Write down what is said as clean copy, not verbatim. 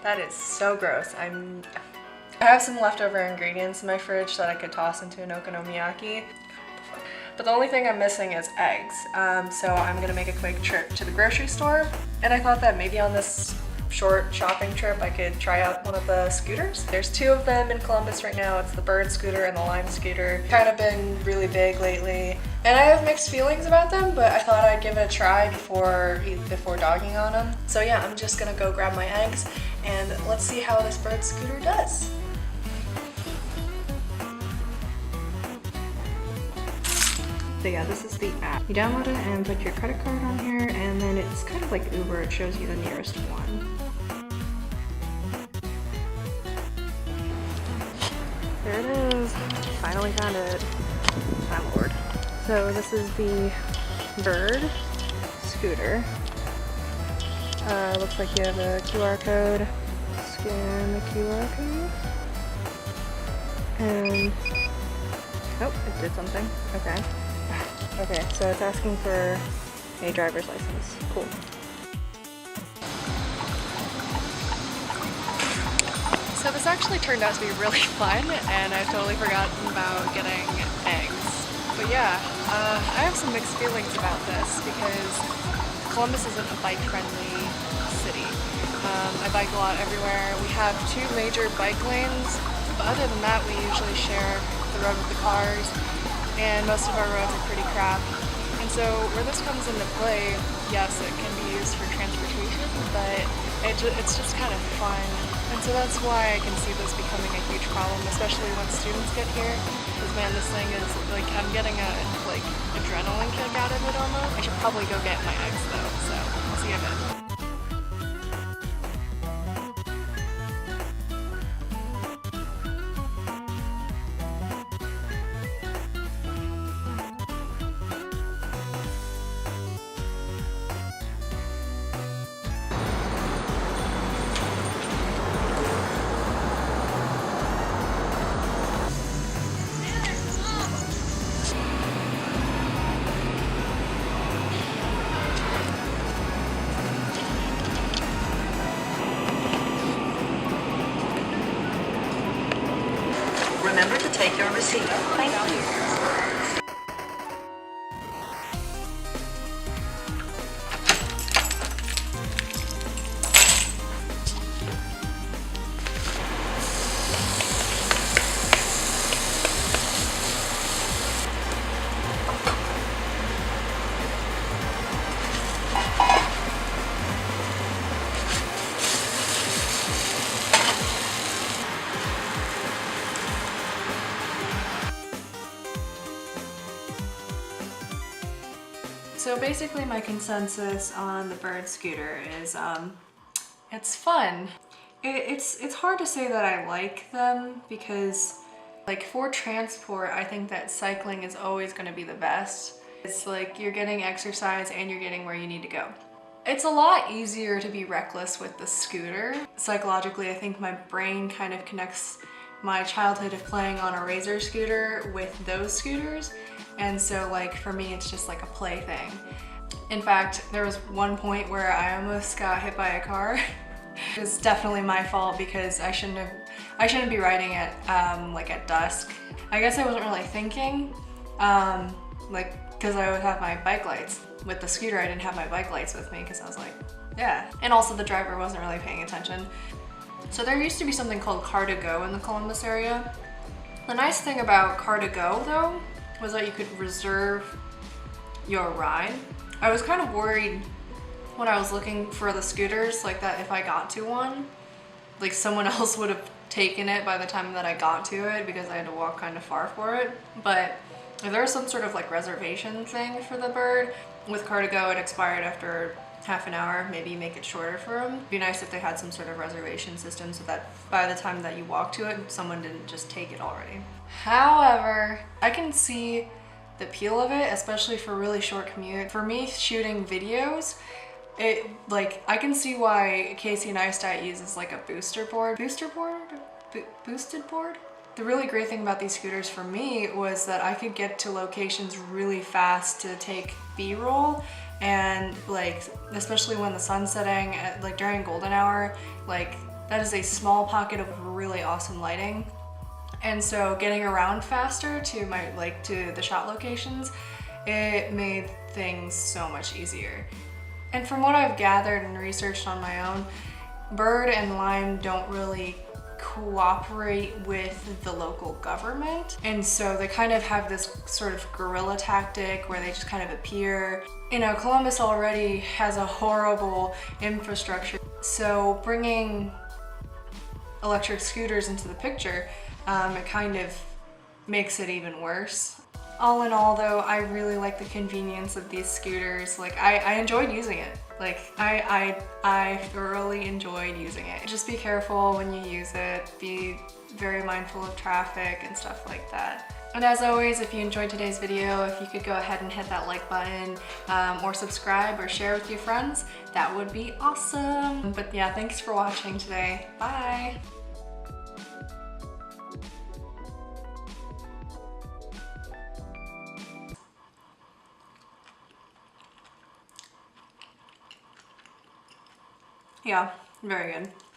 That is so gross. I have some leftover ingredients in my fridge that I could toss into an okonomiyaki. But the only thing I'm missing is eggs. So I'm gonna make a quick trip to the grocery store. And I thought that maybe on this short shopping trip I could try out one of the scooters. There's two of them in Columbus right now. It's the Bird scooter and the Lime scooter. Kind of been really big lately. And I have mixed feelings about them, but I thought I'd give it a try before dogging on them. So yeah, I'm just gonna go grab my eggs and let's see how this Bird scooter does. So yeah, this is the app. You download it and put your credit card on here, and then it's kind of like Uber. It shows you the nearest one. There it is. Finally found it. My lord. So this is the Bird scooter. Looks like you have a QR code. Scan the QR code. And oh, it did something. Okay. Okay, so it's asking for a driver's license. Cool. So this actually turned out to be really fun, and I've totally forgotten about getting eggs. But yeah, I have some mixed feelings about this because Columbus isn't a bike-friendly city. I bike a lot everywhere. We have 2 major bike lanes, but other than that, we usually share the road with the cars. And most of our roads are pretty crap. And so where this comes into play, yes, it can be used for transportation, but it's just kind of fun. And so that's why I can see this becoming a huge problem, especially when students get here. Because man, this thing is like, I'm getting a like adrenaline kick out of it almost. I should probably go get my eggs though, so I'll see you in a bit. Remember to take your receipt. Thank you. So basically my consensus on the Bird scooter is it's fun. It's hard to say that I like them because like for transport I think that cycling is always going to be the best. It's like you're getting exercise and you're getting where you need to go. It's a lot easier to be reckless with the scooter. Psychologically I think my brain kind of connects my childhood of playing on a Razor scooter with those scooters, and so like for me it's just like a play thing. In fact, there was one point where I almost got hit by a car. It was definitely my fault because I shouldn't be riding it like at dusk. I guess I wasn't really thinking like because I would have my bike lights. With the scooter I didn't have my bike lights with me because I was like, yeah. And also the driver wasn't really paying attention. So there used to be something called Car2Go in the Columbus area. The nice thing about Car2Go though was that you could reserve your ride. I was kind of worried when I was looking for the scooters like that if I got to one, like someone else would have taken it by the time that I got to it because I had to walk kind of far for it. But if there was some sort of like reservation thing for the Bird, with Car2Go it expired after half an hour, maybe make it shorter for them. It'd be nice if they had some sort of reservation system so that by the time that you walk to it, someone didn't just take it already. However, I can see the appeal of it, especially for really short commute. For me, shooting videos, I can see why Casey Neistat uses like a boosted board. The really great thing about these scooters for me was that I could get to locations really fast to take B-roll, and like especially when the sun's setting, like during golden hour, like that is a small pocket of really awesome lighting. And so getting around faster to to the shot locations, it made things so much easier. And from what I've gathered and researched on my own, Bird and Lime don't really cooperate with the local government. And so they kind of have this sort of guerrilla tactic where they just kind of appear. You know, Columbus already has a horrible infrastructure. So bringing electric scooters into the picture, it kind of makes it even worse. All in all though, I really like the convenience of these scooters. Like I enjoyed using it. Like I thoroughly enjoyed using it. Just be careful when you use it. Be very mindful of traffic and stuff like that. And as always, if you enjoyed today's video, if you could go ahead and hit that like button or subscribe or share with your friends, that would be awesome. But yeah, thanks for watching today. Bye. Yeah, very good.